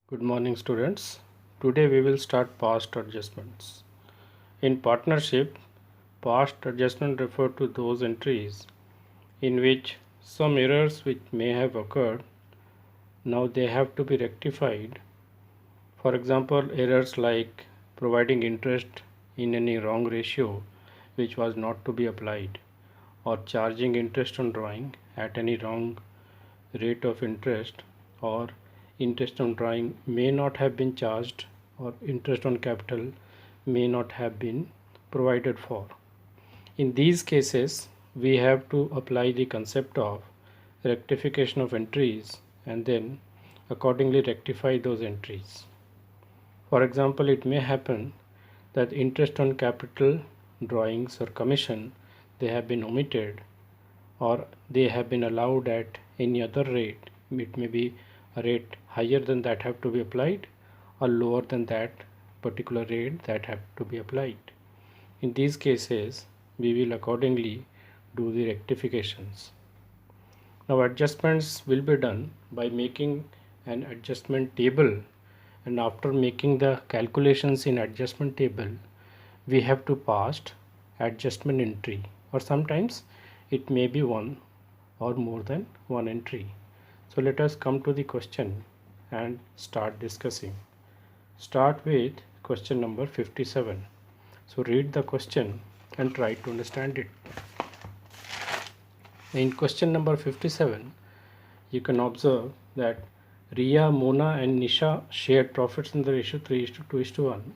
Good morning, students. Today we will start past adjustments. In partnership, past adjustment refer to those entries in which some errors which may have occurred now they have to be rectified. For example, errors like providing interest in any wrong ratio which was not to be applied, or charging interest on drawing at any wrong rate of interest, or interest on drawing may not have been charged, or interest on capital may not have been provided for. In these cases, we have to apply the concept of rectification of entries and then accordingly rectify those entries. For example, it may happen that interest on capital drawings or commission they have been omitted, or they have been allowed at any other rate. It may be a rate higher than that have to be applied, or lower than that particular rate that have to be applied. In these cases, we will accordingly do the rectifications. Now adjustments will be done by making an adjustment table, and after making the calculations in adjustment table we have to pass adjustment entry, or sometimes it may be one or more than one entry. So let us come to the question and start discussing. Start with question number 57. So read the question and try to understand it. In question number 57, you can observe that Ria, Mona and Nisha shared profits in the ratio 3:2:1.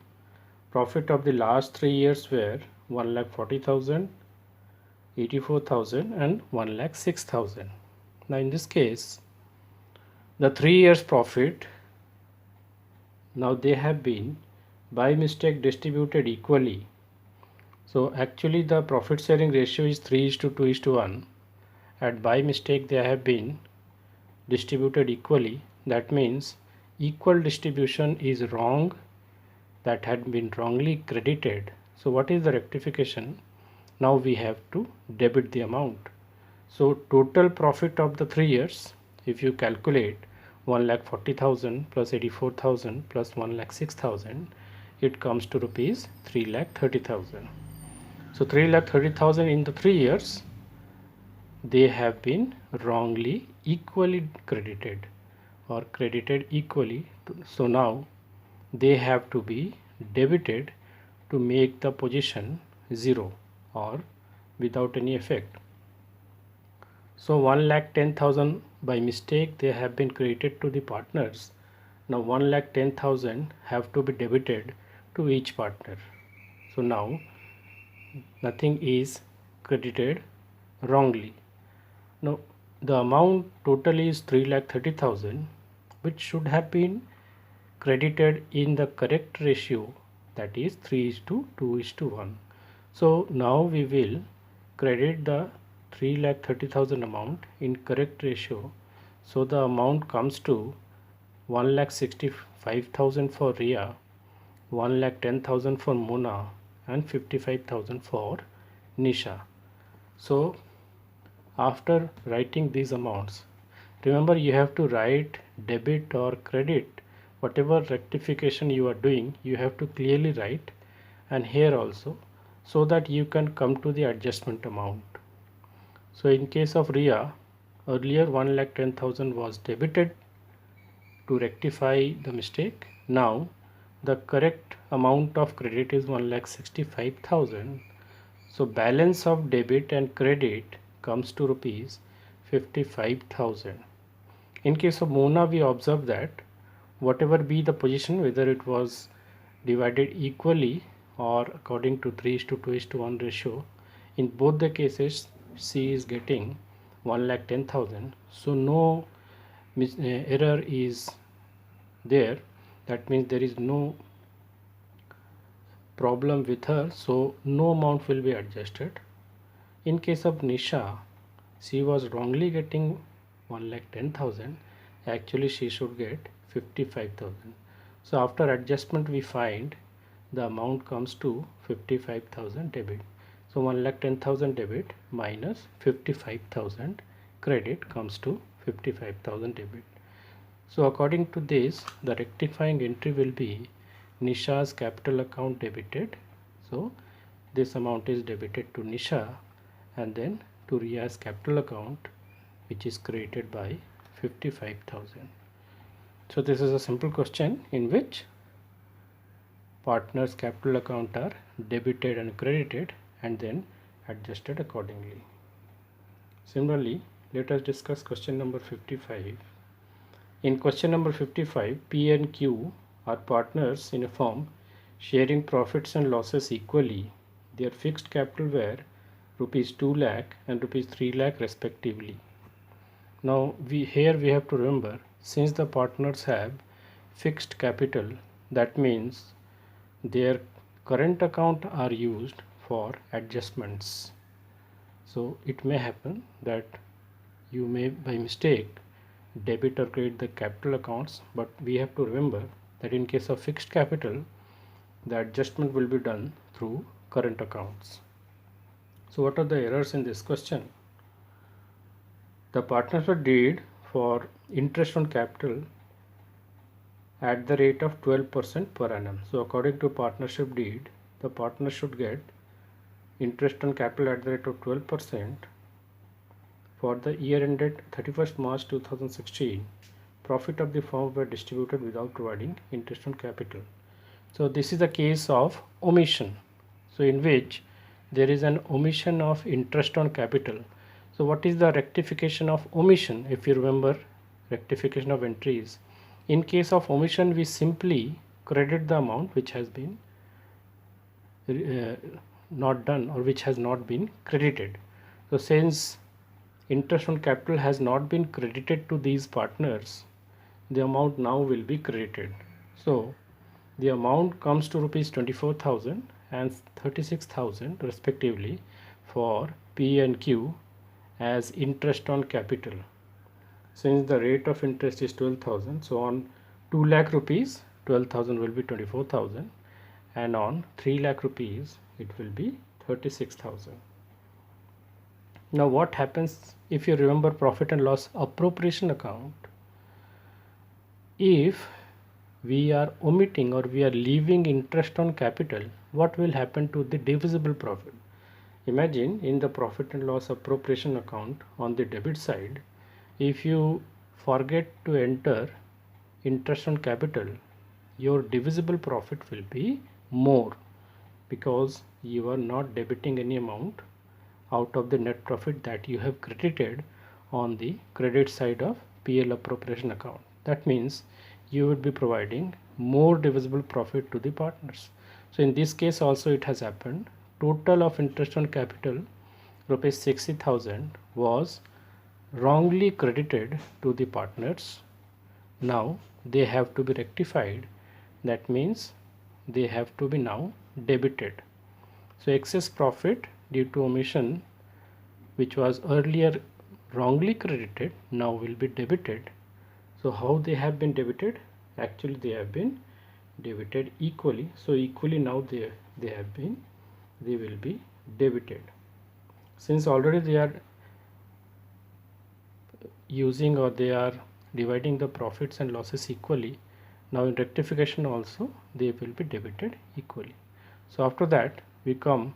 Profit of the last 3 years were 1,40,000, 84,000 and 1,06,000. Now in this case, the 3 years profit, now they have been by mistake distributed equally. So actually the profit sharing ratio is 3:2:1, and by mistake they have been distributed equally. That means equal distribution is wrong, that had been wrongly credited. So what is the rectification? Now we have to debit the amount. So total profit of the 3 years, if you calculate 1,40,000 plus 84,000 plus 1,06,000, it comes to rupees 3,30,000. So 3,30,000 in the 3 years, they have been wrongly equally credited, or credited equally. So now they have to be debited to make the position 0 or without any effect. So 1,10,000 by mistake they have been credited to the partners. Now 1,10,000 have to be debited to each partner. So now nothing is credited wrongly. Now the amount total is 3,30,000, which should have been credited in the correct ratio, that is 3:2:1. So now we will credit the 3,30,000 amount in correct ratio. So the amount comes to 1,65,000 for Ria, 1,10,000 for Mona and 55,000 for Nisha. So after writing these amounts, remember you have to write debit or credit. Whatever rectification you are doing, you have to clearly write, and here also, so that you can come to the adjustment amount. So in case of Ria, earlier 1,10,000 was debited to rectify the mistake. Now the correct amount of credit is 1,65,000. So balance of debit and credit comes to rupees 55,000. In case of Mona, we observe that whatever be the position, whether it was divided equally or according to 3:2:1 ratio, in both the cases she is getting 1,10,000. So no error is there. That means there is no problem with her, so no amount will be adjusted. In case of Nisha, she was wrongly getting 1,10,000. Actually she should get 55,000. So after adjustment we find the amount comes to 55,000 debit. So 1,10,000 debit minus 55,000 credit comes to 55,000 debit. So according to this, the rectifying entry will be Nisha's capital account debited. So this amount is debited to Nisha, and then to Riya's capital account, which is created by 55,000. So this is a simple question in which partners capital account are debited and credited and then adjusted accordingly. Similarly, let us discuss question number 55. In question number 55, P and Q are partners in a firm sharing profits and losses equally. Their fixed capital were rupees 2 lakh and rupees 3 lakh respectively. Now here we have to remember, since the partners have fixed capital, that means their current account are used for adjustments. So it may happen that you may by mistake debit or credit the capital accounts, but we have to remember that in case of fixed capital, the adjustment will be done through current accounts. So what are the errors in this question? The partnership deed for interest on capital at the rate of 12% per annum. So according to partnership deed, the partner should get interest on capital at the rate of 12% for the year ended 31st March 2016. Profit of the firm were distributed without providing interest on capital. So this is the case of omission. So in which there is an omission of interest on capital. So what is the rectification of omission? If you remember, rectification of entries. In case of omission, we simply credit the amount which has been not done or which has not been credited. So since interest on capital has not been credited to these partners, the amount now will be credited. So the amount comes to rupees 24,000 and 36,000 respectively for P and Q as interest on capital. Since the rate of interest is 12,000, so on 2 lakh rupees 12,000 will be 24,000, and on 3 lakh rupees it will be 36,000. Now what happens if you remember profit and loss appropriation account? If we are omitting or we are leaving interest on capital, what will happen to the divisible profit? Imagine in the profit and loss appropriation account on the debit side, if you forget to enter interest on capital, your divisible profit will be more because you are not debiting any amount out of the net profit that you have credited on the credit side of PL appropriation account. That means you would be providing more divisible profit to the partners. So in this case also it has happened. Total of interest on capital rupees 60,000 was wrongly credited to the partners. Now they have to be rectified. That means they have to be now debited. So excess profit due to omission, which was earlier wrongly credited, now will be debited. So how they have been debited? Actually they have been debited equally. So equally now they will be debited. Since already they are using or they are dividing the profits and losses equally, now in rectification also they will be debited equally. So after that we come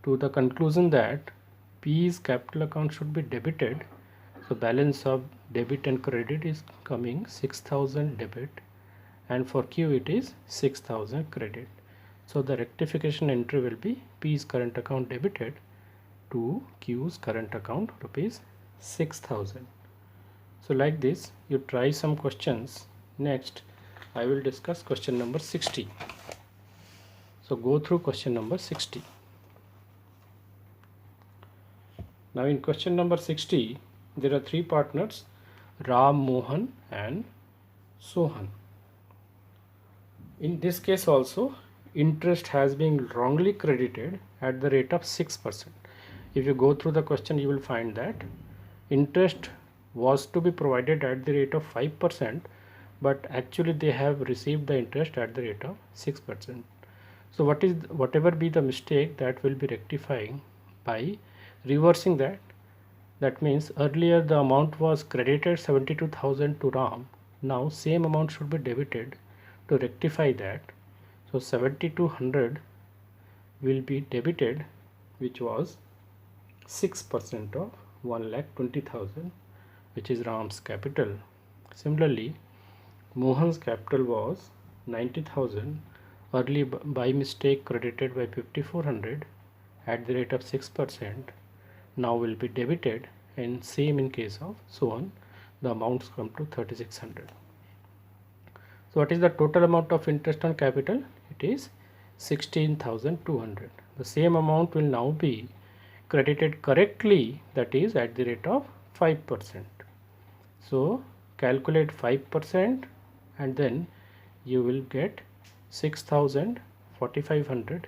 to the conclusion that P's capital account should be debited. So balance of debit and credit is coming 6,000 debit, and for Q it is 6,000 credit. So the rectification entry will be P's current account debited to Q's current account rupees 6,000. So like this you try some questions. Next I will discuss question number 60. So go through question number 60. Now in question number 60 there are three partners, Ram, Mohan and Sohan. In this case also interest has been wrongly credited at the rate of 6%. If you go through the question you will find that interest was to be provided at the rate of 5%, but actually they have received the interest at the rate of 6%. So whatever be the mistake, that will be rectifying by reversing that. That means earlier the amount was credited 72,000 to Ram. Now same amount should be debited to rectify that. So 7200 will be debited, which was 6% of 1,20,000, which is Ram's capital. Similarly, Mohan's capital was 90,000, early by mistake credited by 5,400 at the rate of 6%. Now will be debited, and same in case of Sohan, the amounts come to 3,600. So what is the total amount of interest on capital? It is 16,200. The same amount will now be credited correctly, that is at the rate of 5%. So calculate 5% and then you will get 6,000, 4,500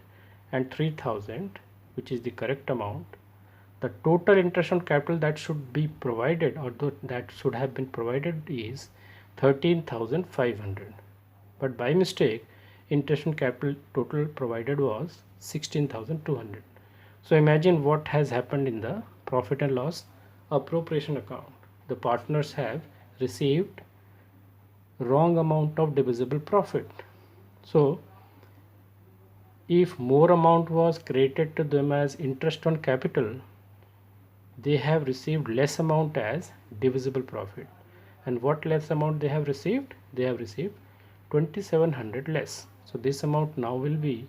and 3,000, which is the correct amount. The total interest on capital that should be provided, or that should have been provided, is 13,500. But by mistake, interest on capital total provided was 16,200. So imagine what has happened in the profit and loss appropriation account. The partners have received wrong amount of divisible profit. So if more amount was credited to them as interest on capital, they have received less amount as divisible profit. And what less amount they have received? They have received 2,700 less. So this amount now will be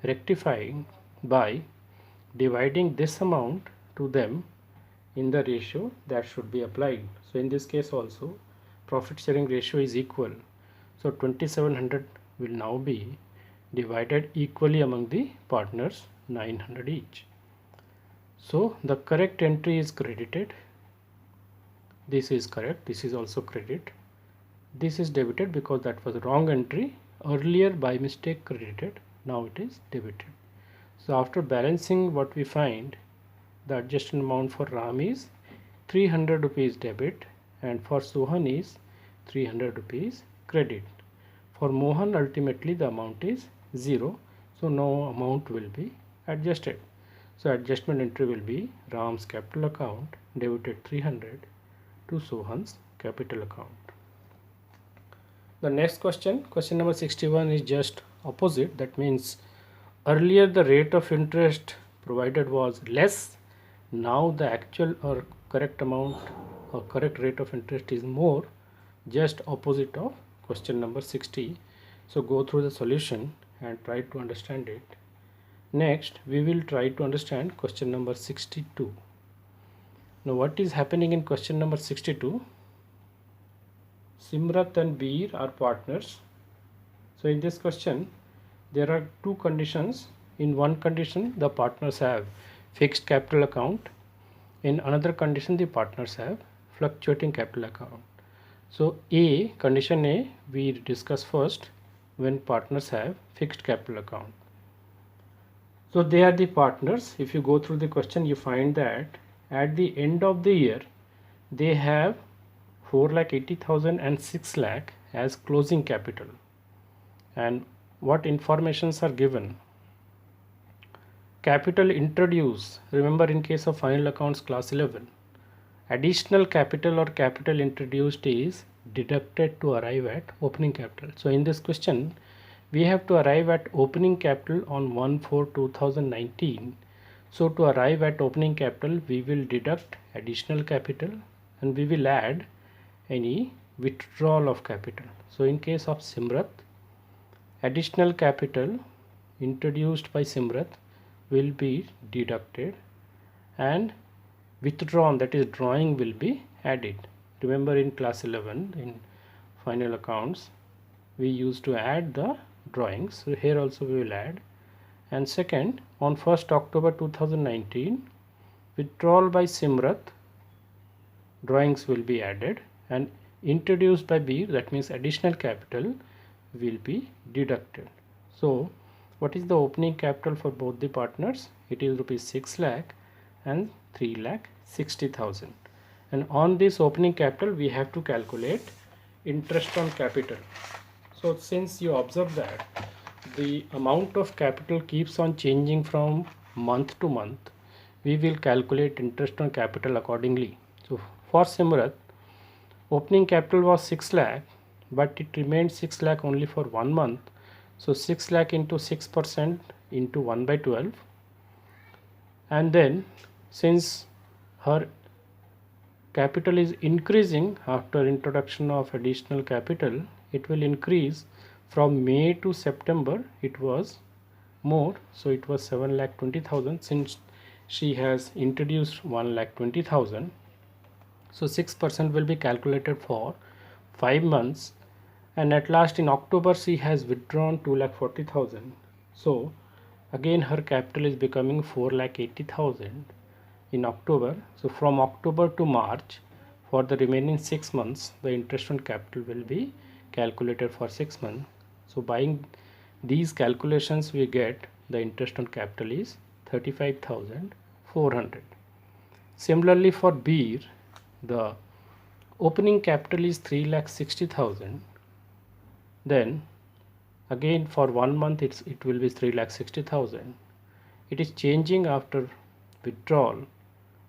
rectifying by dividing this amount to them in the ratio that should be applied. So in this case also profit sharing ratio is equal. So 2,700 will now be divided equally among the partners, 900 each. So the correct entry is credited. This is correct. This is also credit. This is debited because that was wrong entry. Earlier by mistake credited. Now it is debited. So after balancing, what we find, the adjusted amount for Ram is 300 rupees debit and for Sohan is 300 rupees credit. For Mohan, ultimately the amount is 0. So no amount will be adjusted. So adjustment entry will be Ram's capital account debited 300 to Sohan's capital account. The next question number 61, is just opposite. That means earlier the rate of interest provided was less. Now the actual or correct amount or correct rate of interest is more. Just opposite of question number 60. So go through the solution and try to understand it. Next, we will try to understand question number 62. Now, what is happening in question number 62? Simrat and Beer are partners. So, in this question, there are two conditions. In one condition, the partners have fixed capital account. In another condition, the partners have fluctuating capital account. So, condition A, we discuss first when partners have fixed capital account. So they are the partners. If you go through the question, you find that at the end of the year, they have 4,80,000 and 6 lakh as closing capital. And what informations are given? Capital introduced. Remember, in case of final accounts class 11, additional capital or capital introduced is deducted to arrive at opening capital. So in this question, we have to arrive at opening capital on 1/4/2019. So to arrive at opening capital, we will deduct additional capital and we will add any withdrawal of capital. So in case of Simrat, additional capital introduced by Simrat will be deducted and withdrawn, that is drawing, will be added. Remember, in class 11 in final accounts, we used to add the drawings. So here also we will add. And second, on 1st October 2019, withdrawal by Simrat, drawings will be added, and introduced by Beer, that means additional capital, will be deducted. So what is the opening capital for both the partners? It is rupees 6 lakh and 3,60,000. And on this opening capital, we have to calculate interest on capital. So since you observe that the amount of capital keeps on changing from month to month, we will calculate interest on capital accordingly. So for Simrat, opening capital was 6 lakh, but it remained 6 lakh only for 1 month. So 6 lakh into 6% into 1 by 12. And then since her capital is increasing after introduction of additional capital, it will increase from May to September. It was more, so it was 7,20,000. Since she has introduced 1,20,000, so 6% will be calculated for 5 months, and at last in October she has withdrawn 2,40,000. So again her capital is becoming 4,80,000 in October. So from October to March, for the remaining 6 months, the interest on capital will be calculated for 6 months. So by these calculations we get the interest on capital is 35,400. Similarly for Beer, the opening capital is 3,60,000. Then again for 1 month it will be 3,60,000. It is changing after withdrawal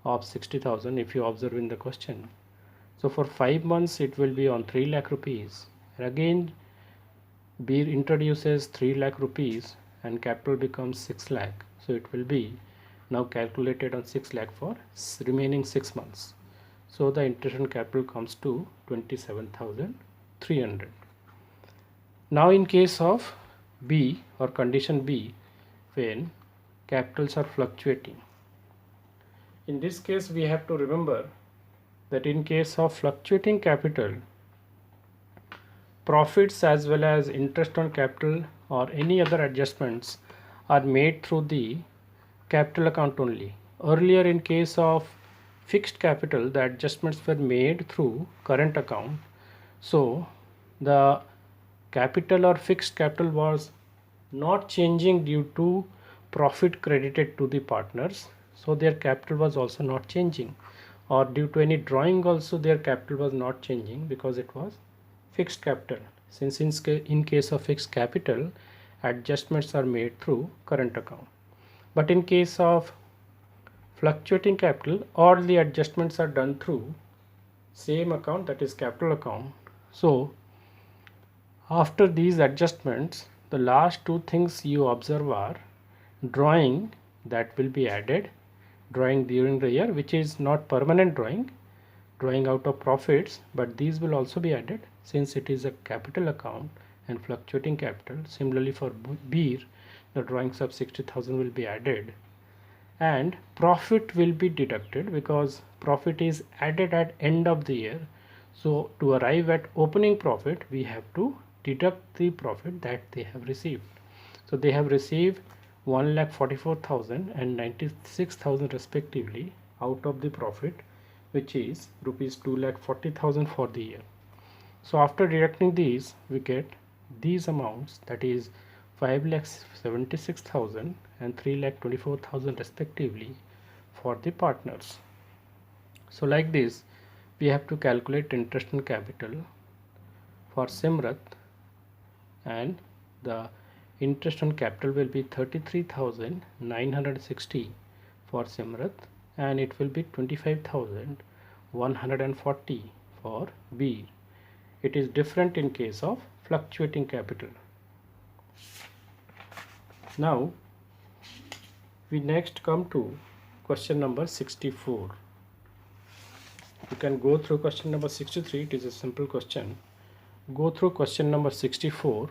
of 60,000 if you observe in the question. So for 5 months it will be on 3 lakh rupees, and again Beer introduces 3 lakh rupees and capital becomes 6 lakh. So it will be now calculated on 6 lakh for remaining 6 months. So the interest on capital comes to 27,300. Now in case of B or condition B, when capitals are fluctuating, in this case we have to remember that in case of fluctuating capital, profits as well as interest on capital or any other adjustments are made through the capital account only. Earlier in case of fixed capital, the adjustments were made through current account. So the capital or fixed capital was not changing due to profit credited to the partners, so their capital was also not changing, or due to any drawing also their capital was not changing because it was fixed capital. Since in case of fixed capital, adjustments are made through current account, but in case of fluctuating capital, all the adjustments are done through same account, that is capital account. So after these adjustments, the last two things you observe are drawing that will be added, drawing during the year, which is not permanent drawing out of profits, but these will also be added since it is a capital account and fluctuating capital. Similarly for Beer, the drawings of 60,000 will be added, and profit will be deducted because profit is added at end of the year. So to arrive at opening profit, we have to deduct the profit that they have received. So they have received 1,44,000 and 96,000 respectively out of the profit, which is rupees 2,40,000 for the year. So after deducting these, we get these amounts, that is 5,76,000 and 3,24,000 respectively for the partners. So like this, we have to calculate interest on capital for Simrat, and the interest on capital will be 33,960 for Simrat, and it will be 25,140 for Beer. It is different in case of fluctuating capital. Now we next come to question number 64. You can go through question number 63, it is a simple question. Go through question number 64,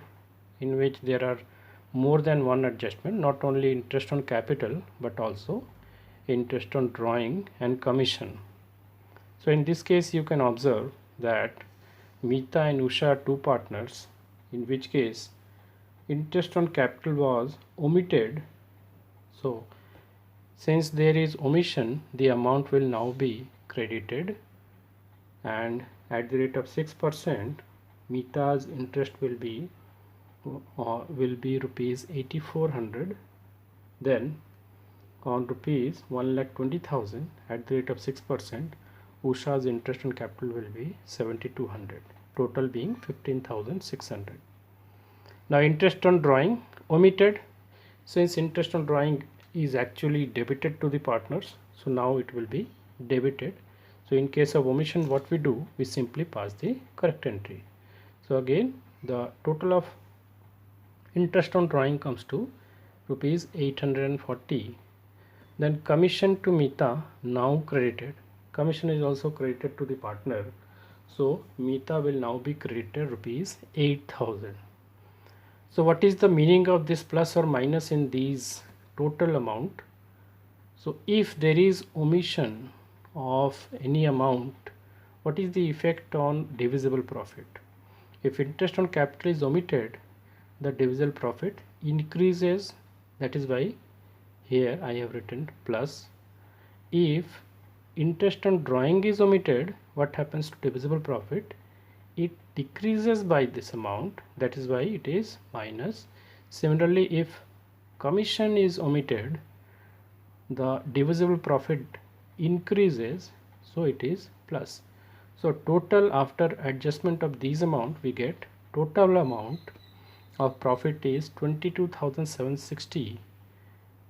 in which there are more than one adjustment, not only interest on capital but also interest on drawing and commission. So in this case you can observe that Meeta and Usha are two partners, in which case interest on capital was omitted. So since there is omission, the amount will now be credited, and at the rate of 6%, Meeta's interest will be rupees 8,400. Then on rupees 1,20,000 at the rate of 6%, Usha's interest on capital will be 7,200, total being 15,600. Now interest on drawing omitted, since interest on drawing is actually debited to the partners, so now it will be debited. So in case of omission, what we do, we simply pass the correct entry. So again, the total of interest on drawing comes to rupees 840. Then commission to Mita now credited. Commission is also credited to the partner. So Mita will now be credited rupees 8,000. So what is the meaning of this plus or minus in these total amount? So if there is omission of any amount, what is the effect on divisible profit? If interest on capital is omitted, the divisible profit increases. That is why here I have written plus. If interest on drawing is omitted, what happens to divisible profit? It decreases by this amount. That is why it is minus. Similarly, if commission is omitted, the divisible profit increases, so it is plus. So total after adjustment of these amount, we get total amount of profit is 22,760.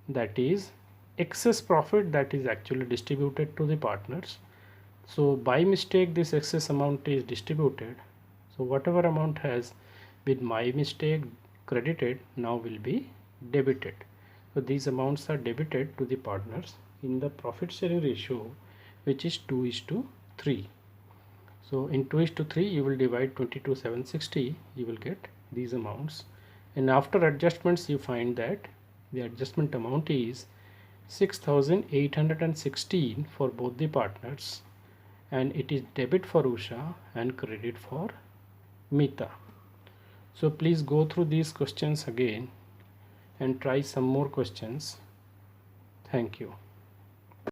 That is excess profit that is actually distributed to the partners. So by mistake this excess amount is distributed. So whatever amount has been by mistake credited now will be debited. So these amounts are debited to the partners in the profit sharing ratio, which is 2:3. So in 2:3 you will divide 22,760, you will get these amounts, and after adjustments you find that the adjustment amount is 6,816 for both the partners, and it is debit for Usha and credit for Mita. So please go through these questions again and try some more questions. Thank you.